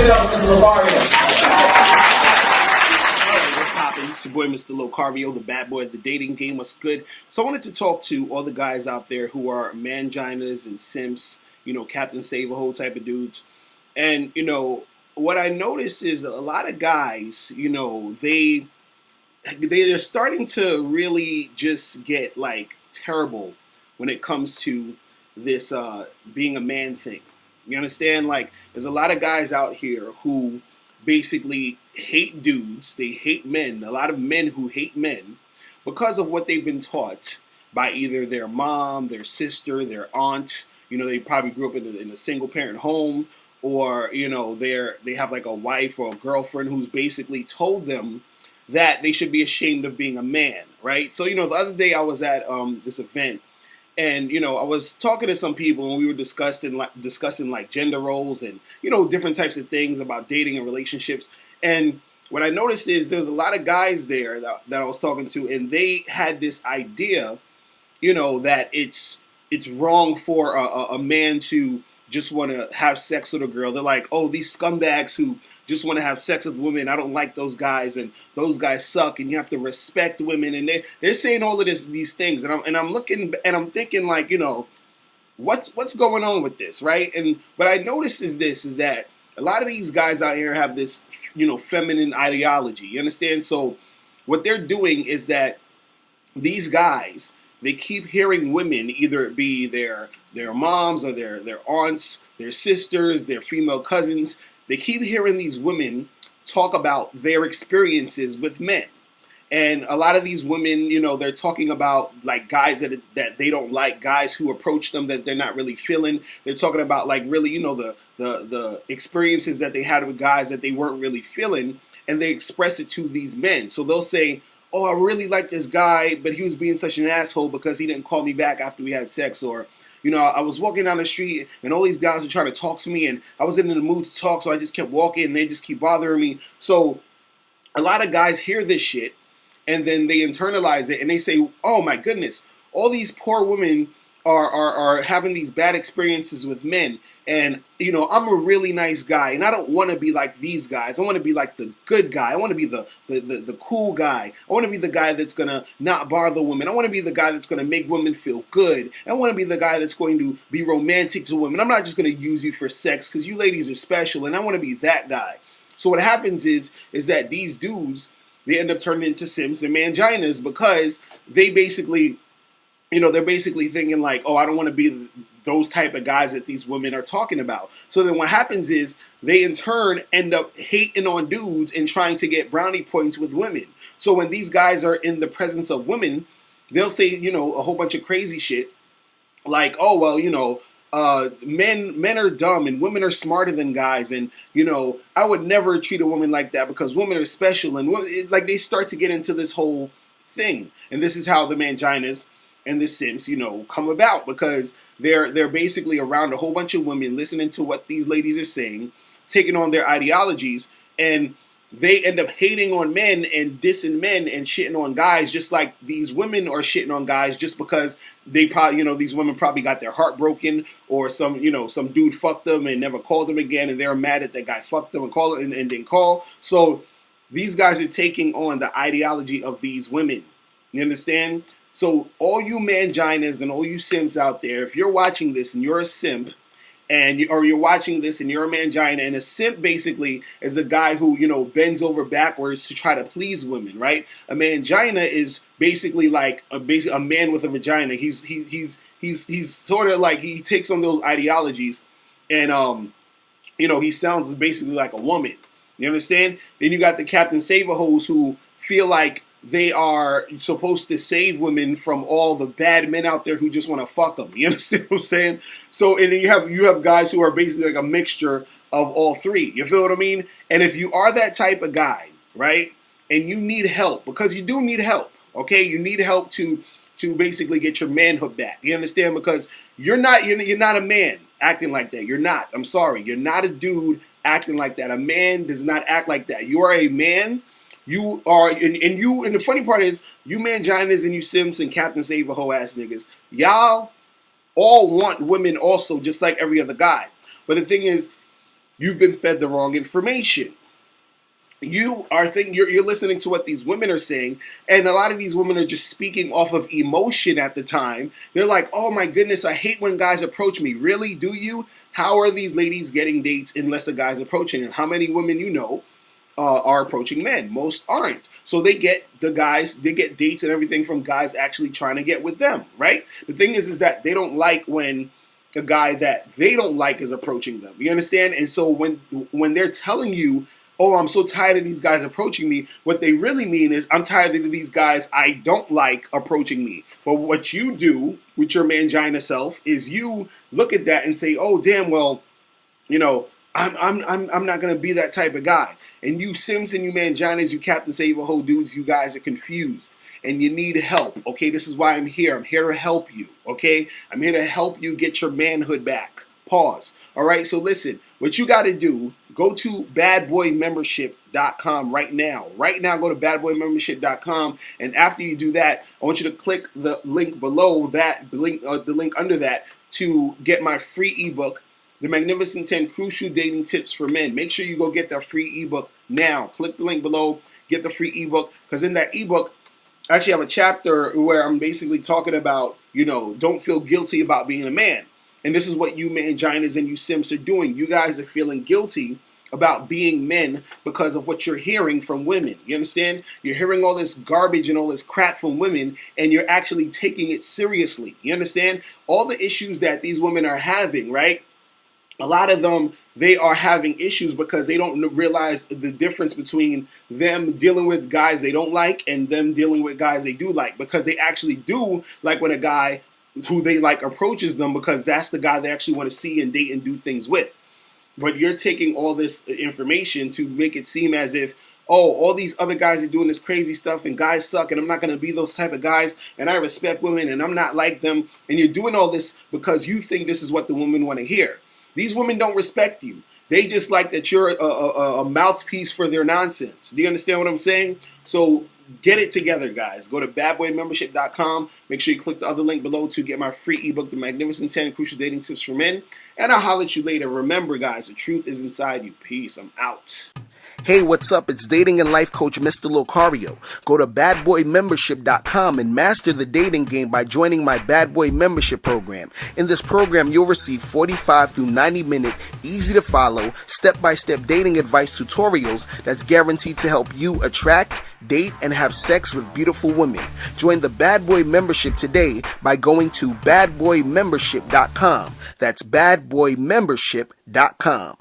it up for Mr. Locario. What's poppin'? It's your boy, Mr. Locario, the bad boy of the dating game. What's good? So I wanted to talk to all the guys out there who are Manginas and Simps, you know, Captain Save-A-Hole type of dudes. And, you know, what I notice is a lot of guys, you know, they're starting to really just get, like, terrible when it comes to this being a man thing. You understand? Like, there's a lot of guys out here who basically hate dudes. They hate men. A lot of men who hate men because of what they've been taught by either their mom, their sister, their aunt. You know, they probably grew up in a single parent home, or, you know, they have like a wife or a girlfriend who's basically told them that they should be ashamed of being a man, right? So, you know, the other day I was at this event. And, you know, I was talking to some people and we were discussing like gender roles and, you know, different types of things about dating and relationships. And what I noticed is there's a lot of guys there that I was talking to, and they had this idea, you know, that it's wrong for a man to just want to have sex with a girl. They're like, oh, these scumbags who just want to have sex with women, I don't like those guys, and those guys suck, and you have to respect women. And they're saying all of these things, and I'm looking and I'm thinking, like, you know, what's going on with this, right? And what I noticed is that a lot of these guys out here have this, you know, feminine ideology. You understand? So what they're doing is that these guys, they keep hearing women, either it be their moms or their aunts, their sisters, their female cousins. They keep hearing these women talk about their experiences with men. And a lot of these women, you know, they're talking about like guys that they don't like, guys who approach them that they're not really feeling. They're talking about like really, you know, the experiences that they had with guys that they weren't really feeling, and they express it to these men. So they'll say, oh, I really like this guy, but he was being such an asshole because he didn't call me back after we had sex. Or, you know, I was walking down the street and all these guys were trying to talk to me and I wasn't in the mood to talk, so I just kept walking and they just keep bothering me. So a lot of guys hear this shit and then they internalize it and they say, oh my goodness, all these poor women are having these bad experiences with men. And, you know, I'm a really nice guy and I don't want to be like these guys. I want to be like the good guy. I want to be the cool guy. I want to be the guy that's going to not bother women. I want to be the guy that's going to make women feel good. I want to be the guy that's going to be romantic to women. I'm not just going to use you for sex because you ladies are special, and I want to be that guy. So what happens is that these dudes, they end up turning into Simps and Manginas because they basically, you know, they're basically thinking like, oh, I don't want to be those type of guys that these women are talking about. So then what happens is they in turn end up hating on dudes and trying to get brownie points with women. So when these guys are in the presence of women, they'll say, you know, a whole bunch of crazy shit like, oh, well, you know, men are dumb and women are smarter than guys, and, you know, I would never treat a woman like that because women are special, and like they start to get into this whole thing. And this is how the Manginas and the Simps, you know, come about, because they're basically around a whole bunch of women, listening to what these ladies are saying, taking on their ideologies, and they end up hating on men and dissing men and shitting on guys, just like these women are shitting on guys just because they probably, you know, these women probably got their heart broken, or some, you know, some dude fucked them and never called them again, and they're mad at that guy fucked them and called and didn't call. So these guys are taking on the ideology of these women. You understand? So all you Manginas and all you Simps out there, if you're watching this and you're a Simp, or you're watching this and you're a Mangina, and a Simp basically is a guy who, you know, bends over backwards to try to please women, right? A Mangina is basically like a man with a vagina. He's sort of like, he takes on those ideologies, and you know, he sounds basically like a woman. You understand? Then you got the Captain Save-A-Holes who feel like they are supposed to save women from all the bad men out there who just want to fuck them. You understand what I'm saying? So, and then you have guys who are basically like a mixture of all three. You feel what I mean? And if you are that type of guy, right, and you need help, because you do need help, okay? You need help to basically get your manhood back. You understand? Because you're not a man acting like that. You're not. I'm sorry. You're not a dude acting like that. A man does not act like that. You are a man. You are, and the funny part is, you Manginas and you Simps and Captain Save-A-Hole ass niggas, y'all all want women also, just like every other guy. But the thing is, You've been fed the wrong information. You're listening to what these women are saying, and a lot of these women are just speaking off of emotion at the time. They're like, oh my goodness, I hate when guys approach me. Really? Do you? How are these ladies getting dates unless a guy's approaching them? How many women you know are approaching men? Most aren't. So they get dates and everything from guys actually trying to get with them, right? The thing is that they don't like when a guy that they don't like is approaching them. You understand? And so when they're telling you, oh, I'm so tired of these guys approaching me, what they really mean is, I'm tired of these guys I don't like approaching me. But what you do with your mangina self is you look at that and say, oh, damn, well, you know, I'm not gonna be that type of guy. And you Sims and you Manginas, you Captain Save-A-Ho dudes, you guys are confused and you need help. Okay, this is why I'm here. I'm here to help you. Okay, I'm here to help you get your manhood back. Pause. All right, so listen, what you got to do, go to badboymembership.com right now. Right now, go to badboymembership.com, and after you do that, I want you to click the link below that, the link under that, to get my free ebook, The Magnificent 10 Crucial Dating Tips for Men. Make sure you go get that free ebook now. Click the link below, get the free ebook, because in that ebook, I actually have a chapter where I'm basically talking about, don't feel guilty about being a man. And this is what you Manginas and you Simps are doing. You guys are feeling guilty about being men because of what you're hearing from women. You understand? You're hearing all this garbage and all this crap from women, and you're actually taking it seriously. You understand? All the issues that these women are having, right? A lot of them, they are having issues because they don't realize the difference between them dealing with guys they don't like and them dealing with guys they do like, because they actually do like when a guy who they like approaches them, because that's the guy they actually want to see and date and do things with. But you're taking all this information to make it seem as if, oh, all these other guys are doing this crazy stuff and guys suck and I'm not going to be those type of guys and I respect women and I'm not like them. And you're doing all this because you think this is what the women want to hear. These women don't respect you. They just like that you're a mouthpiece for their nonsense. Do you understand what I'm saying? So get it together, guys. Go to badboymembership.com. Make sure you click the other link below to get my free ebook, The Magnificent 10 Crucial Dating Tips for Men. And I'll holler at you later. Remember, guys, the truth is inside you. Peace. I'm out. Hey, what's up? It's dating and life coach Mr. Locario. Go to badboymembership.com and master the dating game by joining my Bad Boy Membership program. In this program, you'll receive 45 through 90-minute, easy-to-follow, step-by-step dating advice tutorials that's guaranteed to help you attract, date, and have sex with beautiful women. Join the Bad Boy Membership today by going to badboymembership.com. That's badboymembership.com.